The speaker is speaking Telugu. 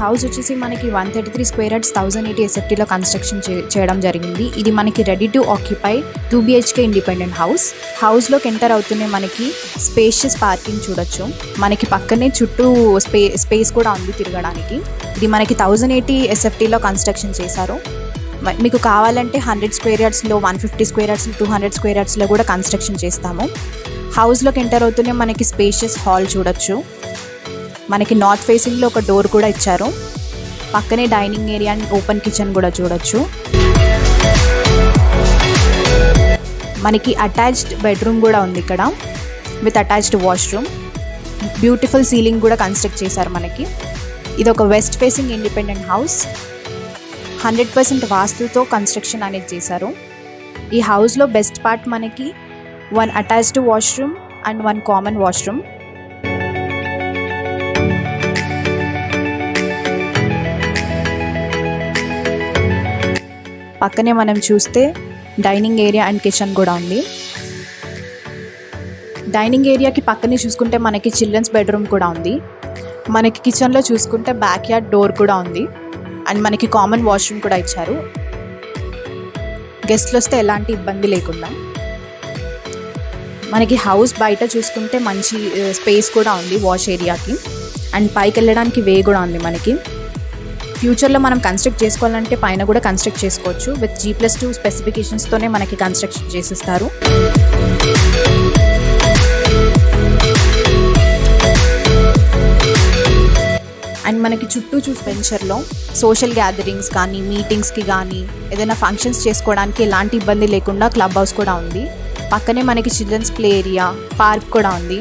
హౌస్ వచ్చేసి మనకి 133 స్క్వేర్ యార్డ్స్ 1080 SFTలో కన్స్ట్రక్షన్ చేయడం జరిగింది. ఇది మనకి ready to occupy 2 BHK independent హౌస్లోకి ఎంటర్ అవుతూనే మనకి స్పేషియస్ పార్కింగ్ చూడొచ్చు. మనకి పక్కనే చుట్టూ స్పేస్ కూడా ఉంది తిరగడానికి. ఇది మనకి 1080 SFTలో కన్స్ట్రక్షన్ చేశారు. మీకు కావాలంటే 100 స్క్వేర్ యార్డ్స్లో, 150 స్క్వేర్ యార్డ్స్లో, 200 స్క్వేర్ యార్డ్స్లో కూడా కన్స్ట్రక్షన్ చేస్తాము. హౌస్లోకి ఎంటర్ అవుతూనే మనకి స్పేషియస్ హాల్ చూడొచ్చు. మనకి నార్త్ ఫేసింగ్లో ఒక డోర్ కూడా ఇచ్చారు. పక్కనే dining area and open kitchen కూడా చూడొచ్చు. మనకి అటాచ్డ్ బెడ్రూమ్ కూడా ఉంది ఇక్కడ with attached washroom. Beautiful ceiling కూడా కన్స్ట్రక్ట్ చేశారు మనకి. ఇది ఒక వెస్ట్ ఫేసింగ్ ఇండిపెండెంట్ హౌస్. 100% వాస్తుతో కన్స్ట్రక్షన్ అనేది చేశారు. ఈ హౌస్లో బెస్ట్ పార్ట్ మనకి 1 attached washroom and 1 common washroom. పక్కనే మనం చూస్తే డైనింగ్ ఏరియా అండ్ కిచెన్ కూడా ఉంది. డైనింగ్ ఏరియాకి పక్కనే చూసుకుంటే మనకి చిల్డ్రన్స్ బెడ్రూమ్ కూడా ఉంది. మనకి కిచెన్లో చూసుకుంటే బ్యాక్ యార్డ్ డోర్ కూడా ఉంది అండ్ మనకి కామన్ వాష్రూమ్ కూడా ఇచ్చారు. గెస్ట్లు వస్తే ఎలాంటి ఇబ్బంది లేకుండా. మనకి హౌస్ బయట చూసుకుంటే మంచి స్పేస్ కూడా ఉంది వాష్ ఏరియాకి అండ్ పైకి వెళ్ళడానికి వే కూడా ఉంది మనకి. ఫ్యూచర్లో మనం కన్స్ట్రక్ట్ చేసుకోవాలంటే పైన కూడా కన్స్ట్రక్ట్ చేసుకోవచ్చు. విత్ G+2 స్పెసిఫికేషన్స్తోనే మనకి కన్స్ట్రక్షన్ చేసిస్తారు. అండ్ మనకి చుట్టూ వెంచర్లో సోషల్ గ్యాదరింగ్స్ కానీ, మీటింగ్స్కి కానీ, ఏదైనా ఫంక్షన్స్ చేసుకోవడానికి ఎలాంటి ఇబ్బంది లేకుండా క్లబ్ హౌస్ కూడా ఉంది. పక్కనే మనకి చిల్డ్రన్స్ ప్లే ఏరియా, పార్క్ కూడా ఉంది.